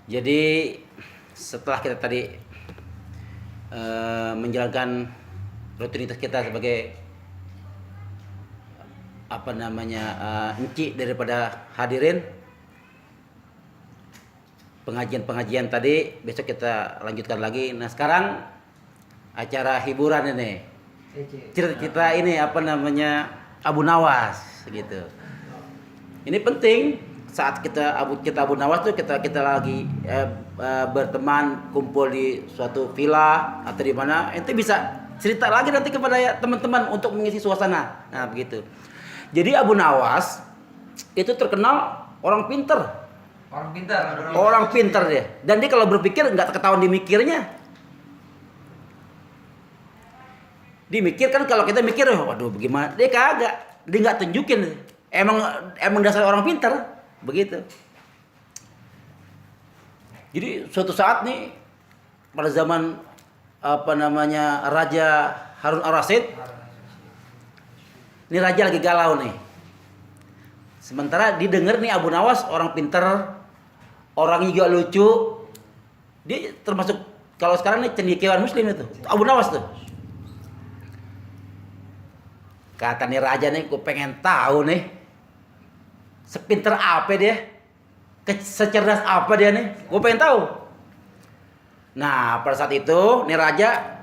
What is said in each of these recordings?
Jadi setelah kita tadi menjalankan rutinitas kita sebagai inci daripada hadirin pengajian tadi, besok kita lanjutkan lagi. Nah sekarang acara hiburan ini, cerita ini Abu Nawas gitu. Ini penting saat kita Abu Nawas tuh kita lagi berteman, kumpul di suatu villa atau di mana, ente bisa cerita lagi nanti kepada teman-teman untuk mengisi suasana. Nah begitu. Jadi Abu Nawas itu terkenal orang pinter. Orang pinter dia. Dan dia kalau berpikir nggak ketahuan dimikirnya. Dimikir kan, kalau kita mikir, waduh bagaimana? Dia kagak. Dia nggak tunjukin. Emang dasar orang pinter. Begitu. Jadi suatu saat nih pada zaman Raja Harun Ar-Rasyid, ini raja lagi galau nih. Sementara didengar nih Abu Nawas orang pinter, orangnya juga lucu. Dia termasuk kalau sekarang nih cendekiawan muslim itu. Abu Nawas tuh. Kata nih raja nih, gue pengen tahu nih sepinter apa dia, secerdas apa dia nih, gue pengen tahu. Nah pada saat itu nih raja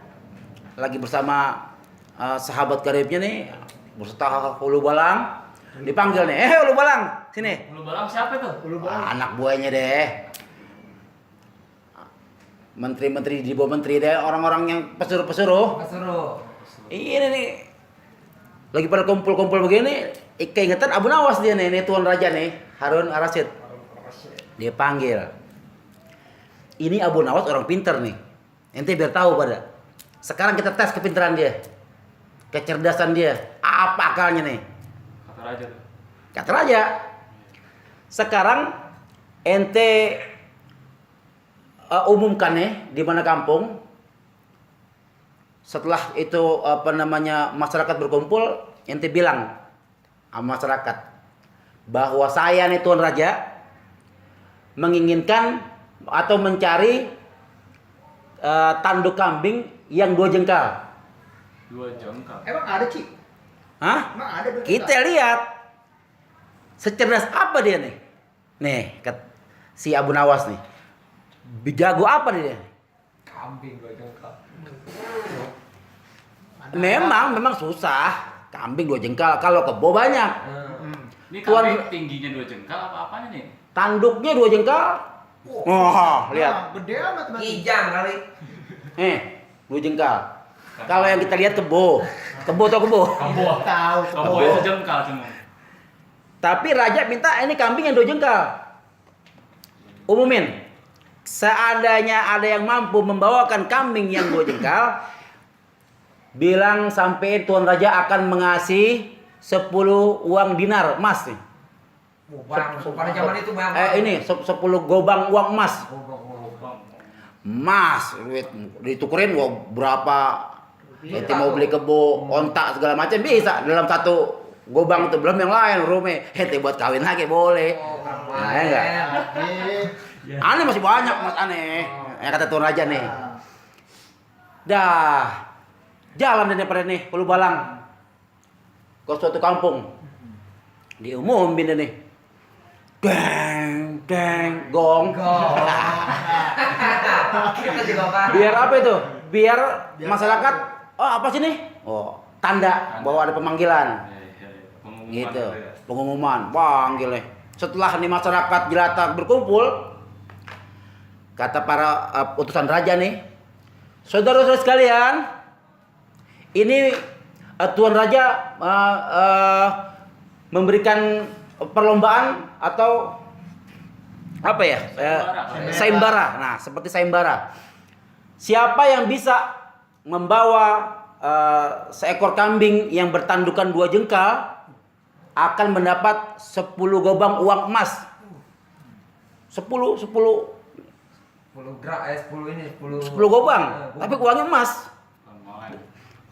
lagi bersama sahabat karibnya nih, beserta Hulu Balang. Dipanggil nih, Hulu Balang, sini. Hulu Balang siapa tuh? Anak buahnya deh. Menteri-menteri di bawah menteri deh, orang-orang yang pesuruh-pesuruh. Ini nih. Lagi pada kumpul-kumpul begini, keingetan Abu Nawas dia nih tuan raja nih, Harun Ar-Rasyid. Dia panggil. Ini Abu Nawas orang pinter nih. Ente biar tahu pada. Sekarang kita tes kepintaran dia. Kecerdasan dia. Apa akalnya nih? Kata raja. Sekarang ente umumkan nih di mana kampung. Setelah itu masyarakat berkumpul, ente bilang sama masyarakat bahwa saya nih tuan raja menginginkan atau mencari tanduk kambing yang 2 jengkal. 2 jengkal. Emang ada, Ci? Hah? Emang ada 2 jengkal? Kita lihat secerdas apa dia nih. Nih, si Abu Nawas nih. Jago apa dia? Kambing 2 jengkal. Memang susah. Kambing 2 jengkal, kalau kebo banyak. Ini kambing tingginya 2 jengkal apa-apanya nih? Tanduknya 2 jengkal. Lihat. Gede amat, Mas. Kijang kali. 2 jengkal. Kalau yang kita lihat kebo. Kebo atau kebo? Tahu. Kebo ya sejengkal cuma. Tapi raja minta ini kambing yang 2 jengkal. Umumin. Seandainya ada yang mampu membawakan kambing yang 2 jengkal, bilang sampai tuan raja akan mengasih 10 uang dinar emas nih. Bang, pada zaman itu bang. Ini 10 gobang uang emas. Emas, duit ditukerin berapa? Ente mau beli kebo, ontak segala macam bisa dalam 1 gobang itu, belum yang lain rumah. Ente buat kawin lagi boleh. Nah, ya enggak? Aneh masih banyak mas aneh. Ya kata tuan raja nih. Dah. Jalan daripada nih Hulu Balang ke suatu kampung. Diumumin deh nih. Deng, gong. Kita juga kan. Biar apa itu? Biar masyarakat, apa sih nih? Tanda bahwa ada pemanggilan. Gitu. Pengumuman, panggil nih. Setelah nih masyarakat jelata berkumpul, kata para utusan raja nih, saudara-saudara sekalian, ini tuan raja memberikan perlombaan atau apa ya? Sayembara. Nah, seperti sayembara. Siapa yang bisa membawa seekor kambing yang bertandukan 2 jengkal akan mendapat 10 gobang uang emas. 10 gobang, tapi uangnya emas.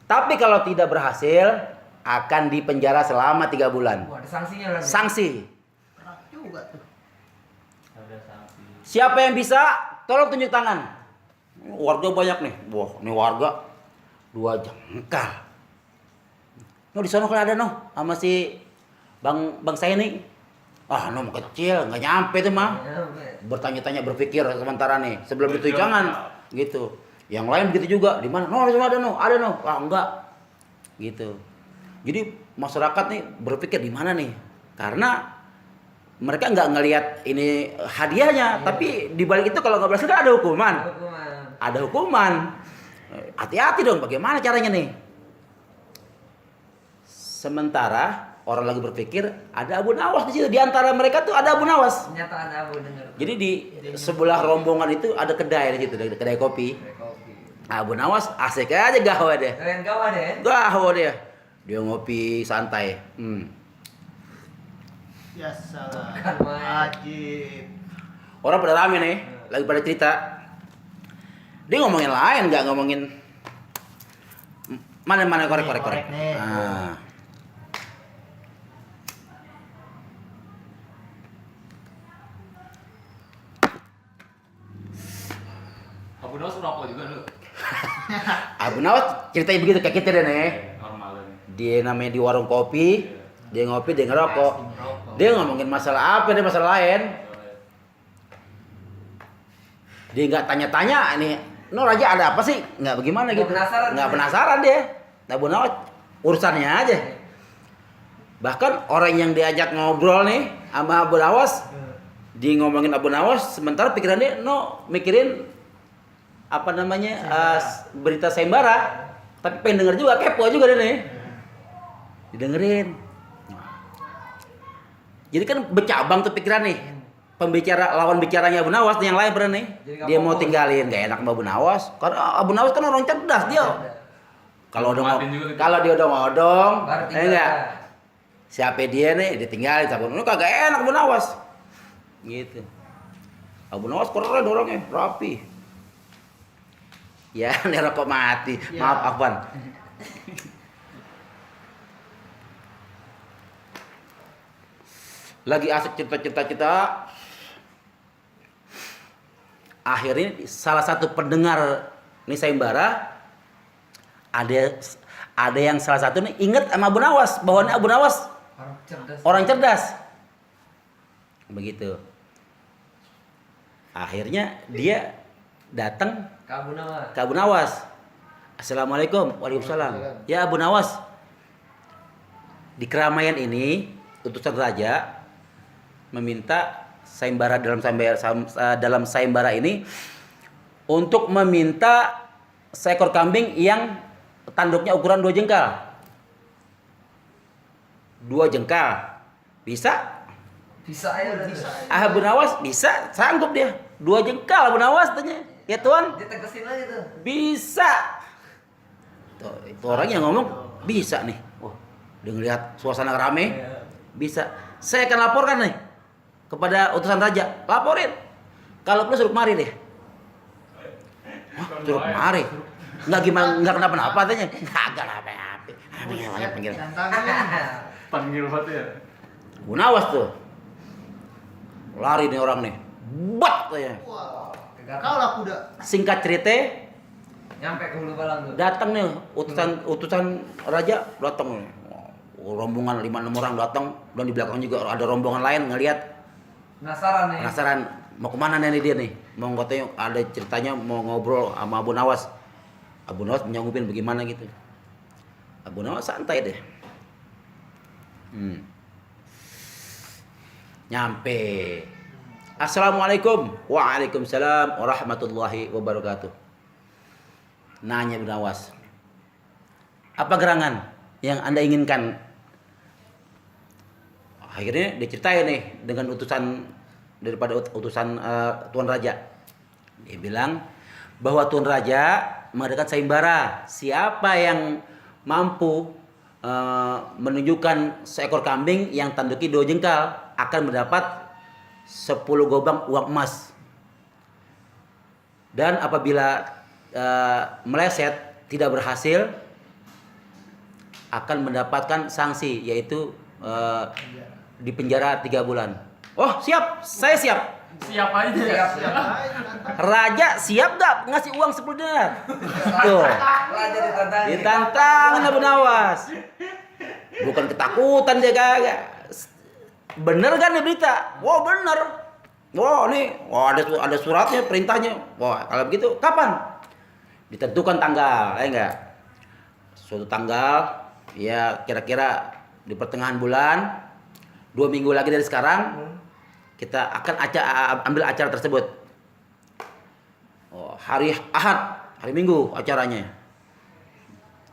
Tapi kalau tidak berhasil akan dipenjara selama 3 bulan. Wah, ada sanksinya lagi. Sanksi. Keras juga tuh. Ada sanksi. Siapa yang bisa? Tolong tunjuk tangan. Warga banyak nih. Wah, ini warga 2 jengkal. No di sana kalau ada no sama si Bang saya nih. Ah, no kecil, nggak nyampe tuh mah. Bertanya-tanya berpikir sementara nih sebelum ditunjuk tangan gitu. Yang lain begitu juga. Di mana? No, di sana ada no. Ada no. Ah, enggak. Gitu. Jadi masyarakat nih berpikir di mana nih? Karena mereka nggak ngelihat ini hadiahnya, tapi di balik itu kalau nggak berhasil kan ada hukuman. Ada hukuman. Hati-hati dong, bagaimana caranya nih? Sementara orang lagi berpikir ada Abu Nawas di situ. Di antara mereka tuh ada Abu Nawas. Ternyata ada Abu dengar. Jadi di sebelah rombongan itu ada kedai di situ, kedai kopi. Abu Nawas asik aja gawe deh. Kalian gawa deh. Gawe dia. Dia ngopi santai. Ya salah. Bukan main. Ajib. Orang pada rame nih, lagi pada cerita. Dia ngomongin lain, nggak ngomongin mana korek. nih. Nah. Abu Nawas merokok juga lu. Abu Nawas ceritanya begitu kayak kita deh nih. Normal ini. Dia namanya di warung kopi, dia ngopi, dia ngerokok. Dia ngomongin masalah apa, dia masalah lain. Dia nggak tanya-tanya ini, no Raja ada apa sih? Nggak bagaimana gitu. Nggak penasaran dia. Abu Nawas urusannya aja. Bahkan orang yang diajak ngobrol nih sama Abu Nawas, dia ngomongin Abu Nawas, sementara pikirannya no mikirin apa namanya berita sayembara. Tapi pengen denger juga, kepo juga dia nih. Didengerin. Jadi kan bercabang tuh pikiran nih. Pembicara lawan bicaranya Abu Nawas yang lain pernah nih. Dia mau tinggalin, gak enak sama Abu Nawas. Karena Abu Nawas kan orang cerdas dia. Kalau dia udah ngodong, enggak. Siapa dia nih ditinggalin sama Abu Nawas kagak enak Abu Nawas. Gitu. Abu Nawas keren orangnya, rapi. Ya, nih rokok mati. Ya. Maaf, Afwan. Lagi asik cerita. Akhirnya salah satu pendengar nih sayembara ada yang salah satu nih inget sama Abu Nawas bahwa Abu Nawas orang cerdas. Begitu. Akhirnya dia datang ke Abu Nawas. Assalamualaikum. Waalaikumsalam. Ya Abu Nawas. Di keramaian ini utusan raja meminta sayembara dalam sayembara ini untuk meminta seekor kambing yang tanduknya ukuran 2 jengkal. 2 jengkal. Bisa? Bisa ya udah. Bisa. Abu Nawas bisa, sanggup dia. 2 jengkal Abu Nawas tanya. Ya Tuan, Ditegesin aja tuh. bisa. Tuh, itu orang yang ngomong bisa nih. Wah, dia ngelihat suasana rame. Bisa. Saya akan laporkan nih kepada utusan raja. Laporin. Kalau perlu suruh kemari deh. Wah, suruh kemari. Enggak gimana, enggak kenapa-napa tanya. Enggak apa-apa. Panggil. Panggil banget ya. Abu Nawas tuh. Lari nih orang nih. Bat tanya. Wah. Kau lah kuda. Singkat cerita, Nyampe ke Hulu Balang tuh. datang nih utusan raja datang nih. Rombongan 5-6 orang datang dan di belakang juga ada rombongan lain ngelihat. Penasaran mau kemana nih dia nih? Mau katanya ada ceritanya mau ngobrol sama Abu Nawas. Abu Nawas menyanggupin bagaimana gitu. Abu Nawas santai deh. Nyampe. Assalamualaikum. Waalaikumsalam warahmatullahi wabarakatuh. Nanya Abu Nawas. Apa gerangan yang Anda inginkan? Akhirnya diceritain nih dengan utusan daripada utusan Tuan Raja. Dia bilang bahwa Tuan Raja mengadakan sayembara. Siapa yang mampu menunjukkan seekor kambing yang tanduknya 2 jengkal akan mendapat 10 gobang uang emas. Dan apabila meleset tidak berhasil akan mendapatkan sanksi yaitu di penjara 3 bulan. Oh siap, saya siap. Siap aja. Siap. Raja siap gak ngasih uang 10 dinar? Tuh. Raja ditantangin. Ditantangin Abu Nawas. Bukan ketakutan dia kagak. Bener kan nih berita? Wah bener. Wah nih, ada suratnya, perintahnya. Wah kalau begitu kapan? Ditentukan tanggal, enggak? Suatu tanggal, ya kira-kira di pertengahan bulan, 2 minggu lagi dari sekarang, kita akan ambil acara tersebut. Oh, hari Ahad, hari Minggu acaranya.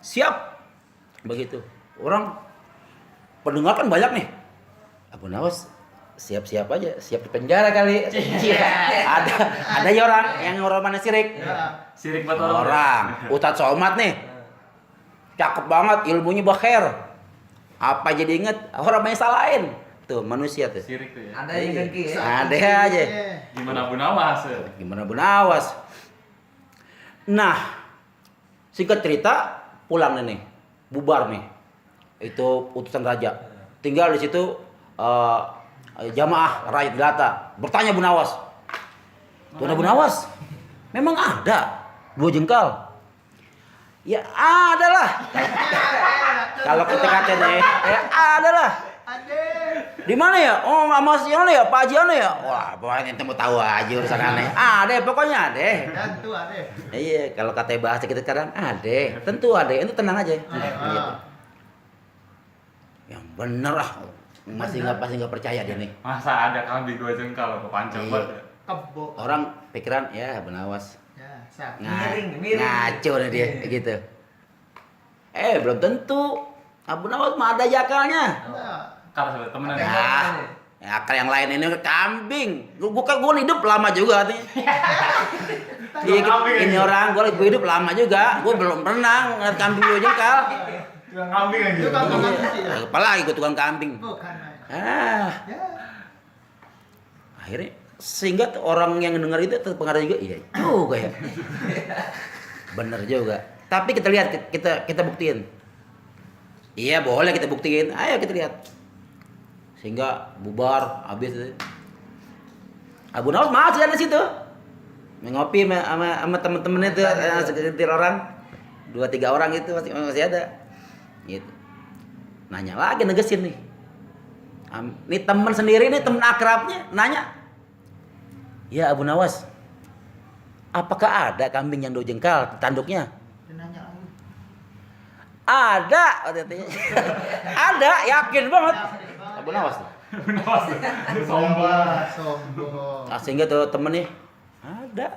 Siap, begitu. Orang pendengar kan banyak nih. Abu Nawas siap-siap aja, siap di penjara kali. Ada ya orang yang mana sirik. Sirik buat Orang Ustadz Somad nih. Cakep banget, ilmunya bakher. Apa jadi inget? Orang banyak salahin. Tuh manusia tuh. Sirik tuh ya. Ada yang dengki ya. Ada aja. Gimana Abu Nawas? Gimana Abu Nawas? Nah, singkat cerita pulang nih, bubar nih. Itu utusan raja. Tinggal di situ jamaah rakyat jelata. Bertanya Abu Nawas. Tuan Abu Nawas, memang ada 2 jengkal? Ya ada lah. Kalau kita kata nih, ya ada lah. Di mana ya? Oh, sama si mana ya? Pak Haji mana ya? Wah, pokoknya ente mau tahu aja urusan aneh. Ada, pokoknya ada. Tentu ada. Iya, kalau kata bahasa kita sekarang ada. Tentu ada. Itu tenang aja. Gitu. Yang bener lah. Pasti nggak percaya dia nih. Masa ada kambing 2 jengkal ke pancang Iya. banget. Kebo. Orang pikiran ya Abu Nawas. Ya, siap. Miring. Ngaco nih dia gitu. Belum tentu. Abu Nawas mah ada jakalnya. Karena sebenarnya temenan. Ya, akal yang lain ini kambing. Gue hidup lama juga nih. Ini orang gue hidup lama juga. Gue belum pernah ngeliat kambing 2 jengkal. Tukang kambing aja. Itu kan sih. Apalagi gue tukang kambing. Bukan. Ah, Ya. akhirnya sehingga orang yang dengar itu terpengaruh juga. Iya juga ya. Bener juga. Tapi kita lihat, kita buktiin. Iya boleh kita buktiin. Ayo kita lihat. Sehingga bubar habis itu. Abu Nawas masih ada di situ. Ngopi sama temen-temennya itu segelintir orang. 2-3 orang itu masih ada. Gitu. Nanya lagi negesin nih. Nih temen sendiri nih, temen akrabnya nanya. Ya Abu Nawas, apakah ada kambing yang 2 jengkal tanduknya? Dia nanya lagi. Ada, ada, yakin banget. Abu Nawas tuh. Abu Nawas. Sombong. Sombong. Nah, sehingga tuh temennya ada.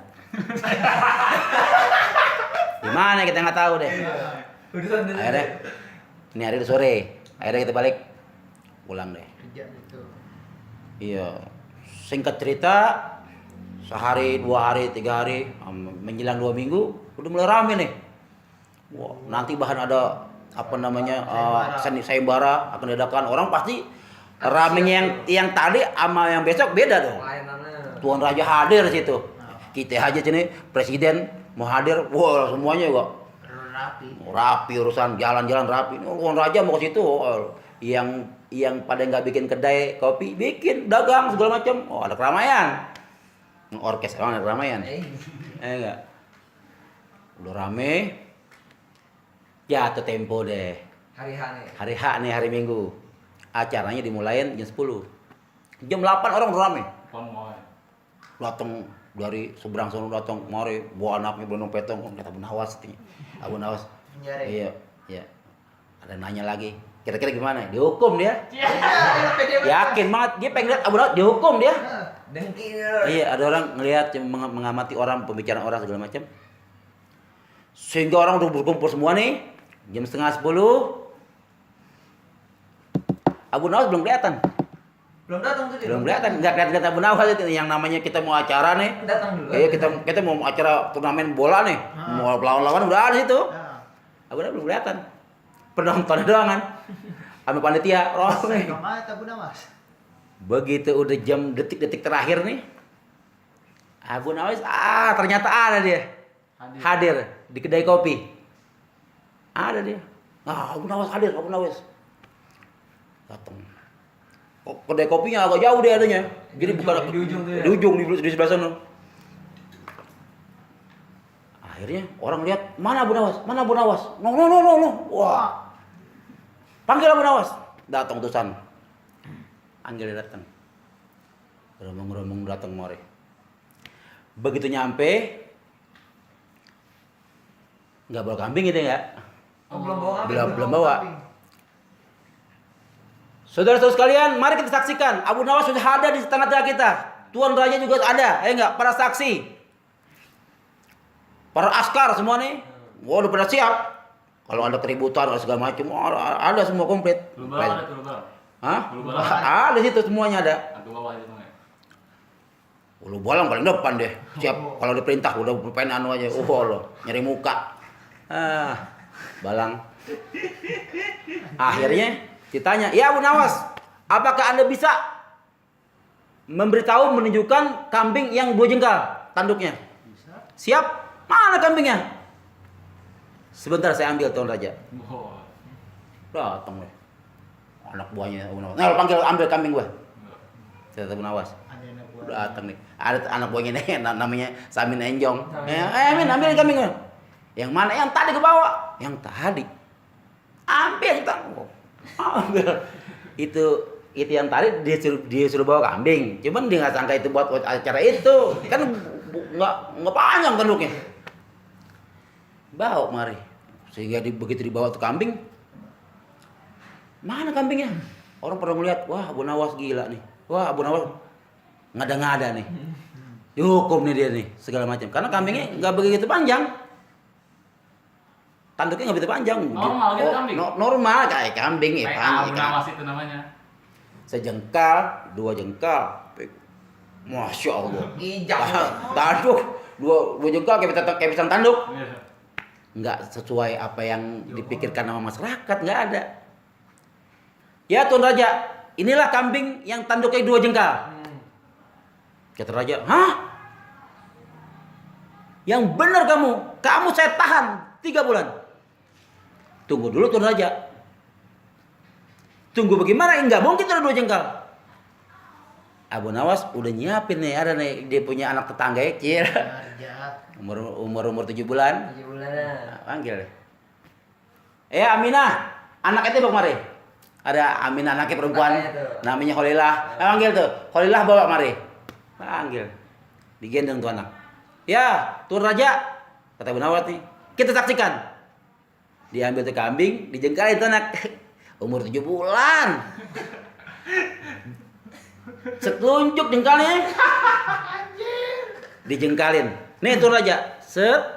Gimana kita nggak tahu deh. Akhirnya, ini hari udah sore. Akhirnya kita balik, pulang deh. Kerja gitu. Iya. Singkat cerita, sehari, 2 hari, 3 hari, menjelang 2 minggu, udah mulai rame nih. Wah, nanti bahkan ada apa namanya sayembara akan diadakan. Orang pasti ramenya yang tadi sama yang besok beda dong. Tuan Raja hadir di situ. Kita aja sini presiden mau hadir, wah semuanya kok rapi urusan jalan-jalan rapi. Tuan Raja mau ke situ, yang pada nggak bikin kedai kopi, bikin dagang segala macam. Oh ada keramaian. Orkes ada keramaian. Enggak. Udah rame. Jatuh tempo deh. Hari H nih, hari Minggu. Acaranya dimulain jam 10. Jam 8 orang udah rame. Datang dari seberang sana datang mari bawa anaknya belum petong kata Abu Nawas katanya. Abu Nawas. Iya. Ada nanya lagi. Kira-kira gimana? Dihukum dia. Yakin banget dia pengen lihat Abu Nawas dihukum dia. Iya, ada orang ngelihat mengamati orang, pembicaraan orang segala macam. Sehingga orang udah berkumpul semua nih. Jam 9:30. Abu Nawas belum kelihatan. Belum datang tuh dia. Belum kelihatan, enggak kelihatan Abu Nawas itu yang namanya kita mau acara nih. Datang dulu. Kita mau acara turnamen bola nih. Mau lawan-lawan udah ada situ. Abu Nawas belum kelihatan. Penonton doang kan. Sama panitia roh nih. Abu Nawas. Begitu udah jam detik-detik terakhir nih. Abu Nawas ternyata ada dia. Hadir di kedai kopi. Ada dia. Abu Nawas hadir, Abu Nawas. Datang. Kedai kopinya agak jauh deh adanya. Jadi bukan di ujung tuh ya? di ujung di sebelah sana. Akhirnya orang lihat, mana Abu Nawas? Mana Abu Nawas? No. Wah. Panggil Abu Nawas. Datang utusan. Panggil dia datang. Rombong datang mari. Begitu nyampe, nggak bawa kambing gitu ya? Oh, belum bawa kambing. Belum bawa. Saudara-saudara sekalian, mari kita saksikan. Abu Nawas sudah ada di tengah-tengah kita. Tuan Raja juga ada, enggak? Para saksi. Para askar semua nih, udah pada siap. Kalau ada keributan atau segala macam, ada semua komplit. Lu balang ada tuh, lu balang. Hah? Lu balang. Ada situ semuanya ada. Agak bawah itu mah. Lu balang paling depan deh. Siap kalau diperintah udah pengen anu aja. Allah, nyari muka. Balang. Akhirnya ditanya, "Ya Abu Nawas, apakah Anda bisa memberitahu menunjukkan kambing yang 2 jengkal tanduknya?" Bisa. Siap. Mana kambingnya? Sebentar saya ambil Tuan Raja. Wah. Datang deh. Anak buahnya Abu Nawas. Nah, panggil ambil kambing gua. Saya Abu Nawas. Ada anak buah. Datang nih. Ada anak buahnya nih namanya Samin Enjong. Samin. Min, ambil kambing gua. Yang mana? Yang tadi ke bawah. Yang tadi. Ambil kita. Ambil. Itu yang tadi dia suruh bawa kambing. Cuman dia nggak sangka itu buat acara itu. Kan nggak panjang tanduknya. Bawa mari. Sehingga begitu dibawa tuh kambing. Mana kambingnya? Orang pada ngeliat, wah Abu Nawas gila nih. Wah Abu Nawas ngada-ngada nih. Dihukum nih dia nih, segala macam. Karena kambingnya nggak begitu panjang. Tanduknya nggak begitu panjang. Normal gitu kambing? Normal kayak kambing ya. Kayak Abu Nawas itu namanya. Sejengkal, 2 jengkal. Masya Allah. Injak. Tanduk, dua jengkal kayak pisang tanduk. Iya. Nggak sesuai apa yang dipikirkan sama masyarakat, nggak ada. Ya Tuan Raja, inilah kambing yang tanduknya 2 jengkal. Kata Raja, hah? Yang benar kamu saya tahan 3 bulan. Tunggu dulu Tuan Raja. Tunggu bagaimana? Nggak mungkin ada 2 jengkal. Abu Nawas udah nyiapin nih, ada nih dia punya anak tetangga ya, Raja. umur 7 bulan. 7 bulanan. Nah, panggil deh. Aminah, anak itu bawa mari. Ada Aminah anaknya perempuan, Anaknya tuh. namanya Kholilah. Panggil tuh, Kholilah bawa mari. Panggil, digendong tuh anak. Ya, Tuan Raja, kata Abu Nawas nih, kita saksikan. Diambil tuh kambing, dijengkalin tuh anak, umur 7 bulan. Setelunjuk jengkalnya, dijengkalin. Nih Tuan Raja, set.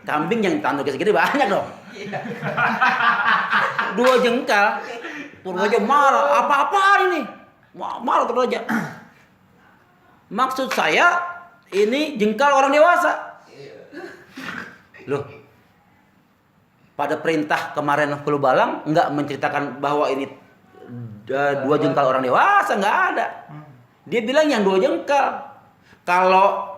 Kambing yang tanduknya segede banyak dong. 2 jengkal. Tuan Raja marah. Apa-apaan ini? Marah Tuan Raja. Maksud saya ini jengkal orang dewasa. Loh. Pada perintah kemarin Hulu Balang nggak menceritakan bahwa ini 2 jengkal orang dewasa, nggak ada. Dia bilang yang 2 jengkal. Kalau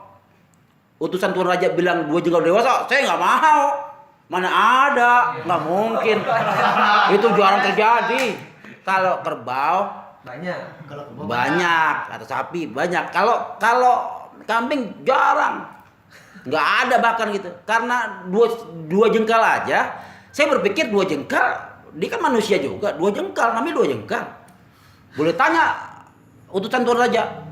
utusan Tuan Raja bilang 2 jengkal dewasa, saya nggak mau. Mana ada, nggak mungkin. Itu jarang terjadi. Kalau kerbau Banyak. Kalau ke bawah banyak, atau sapi banyak. Kalau kambing jarang, nggak ada bahkan gitu. Karena 2 jengkal aja. Saya berpikir 2 jengkal, dia kan manusia juga. 2 jengkal, namanya 2 jengkal. Boleh tanya utusan Tuan Raja.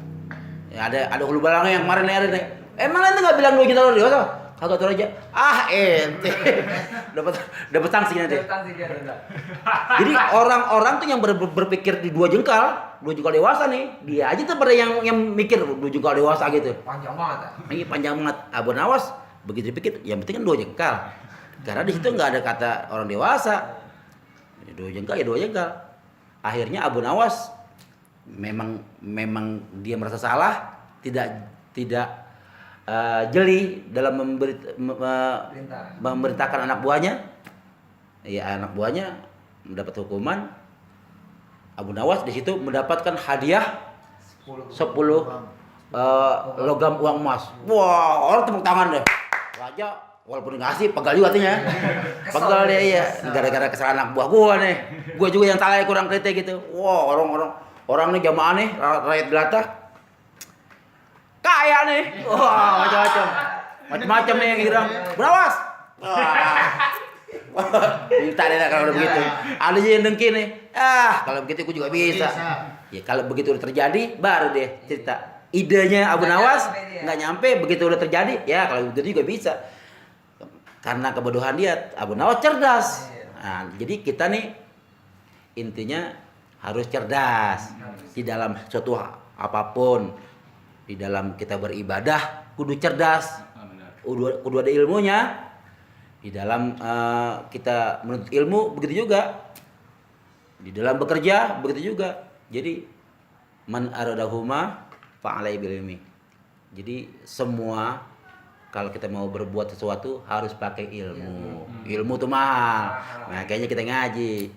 Ya, ada Hulu Balangnya yang kemarin ada nih. Emang ente nggak bilang 2 jengkal dewasa? Kagak Tuan Raja. Ente dapat sanksi nanti. Jadi orang-orang tuh yang berpikir di 2 jengkal dewasa nih, dia aja tuh pada yang mikir 2 jengkal dewasa gitu. Panjang banget ya. Ini panjang banget. Abu Nawas begitu dipikir, yang penting kan 2 jengkal. Karena di situ nggak ada kata orang dewasa. 2 jengkal ya 2 jengkal. Akhirnya Abu Nawas memang dia merasa salah, tidak jeli dalam memerintahkan anak buahnya. Ya anak buahnya mendapat hukuman. Abu Nawas di situ mendapatkan hadiah 10 logam uang emas. Wah, orang tepuk tangan deh. Raja walaupun ngasih pegal juga hatinya. Pegal dia iya, gara-gara kesalahan anak buah gua nih. Gua juga yang salah kurang kritik gitu. Wah, orang nih jamaah nih, rakyat jelata. Kaya nih. Wah, macam-macam nih yang hiram. Berawas. Minta deh kalau udah begitu. Ada aja yang dengki nih. Kalau begitu gua juga bisa. Ya kalau begitu udah terjadi, baru deh cerita. Idenya Abu Nawas nggak nyampe, begitu udah terjadi, ya kalau begitu juga bisa. Karena kebodohan dia, Abu Nawas cerdas. Nah, jadi kita nih intinya harus cerdas di dalam suatu apapun. Di dalam kita beribadah, kudu cerdas, kudu ada ilmunya. Di dalam kita menuntut ilmu, begitu juga. Di dalam bekerja, begitu juga. Jadi man aradahuma fa'alai bil ilmi. Jadi semua kalau kita mau berbuat sesuatu harus pakai ilmu. Ilmu tuh mahal. Nah, kayaknya kita ngaji.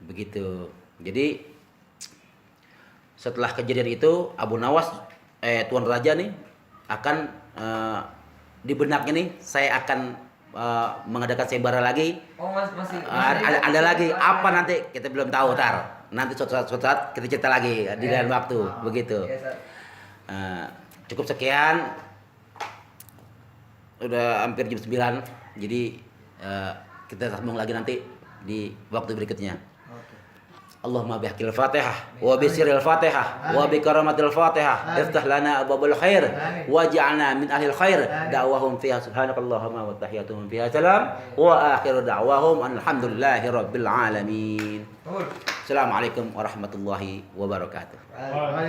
Begitu. Jadi setelah kejadian itu Abu Nawas Tuan Raja nih akan di benaknya nih saya akan mengadakan sembara lagi. Oh, masih. Ada lagi apa nanti kita belum tahu tar. Nanti suatu saat kita cerita lagi di lain waktu. Begitu. Cukup sekian, udah hampir jam 9, jadi kita sambung lagi nanti di waktu berikutnya. Allahumma bihaqil Fatihah wa bisiril Fatihah wa bi karamatil Fatihah iftah lana abwabul khair waj'alna min ahlil khair da'wahum fiha subhanakallahumma wa tahiyyatuhum fiha salam wa akhiru da'wahum alhamdulillahi rabbil alamin. Assalamualaikum warahmatullahi wabarakatuh.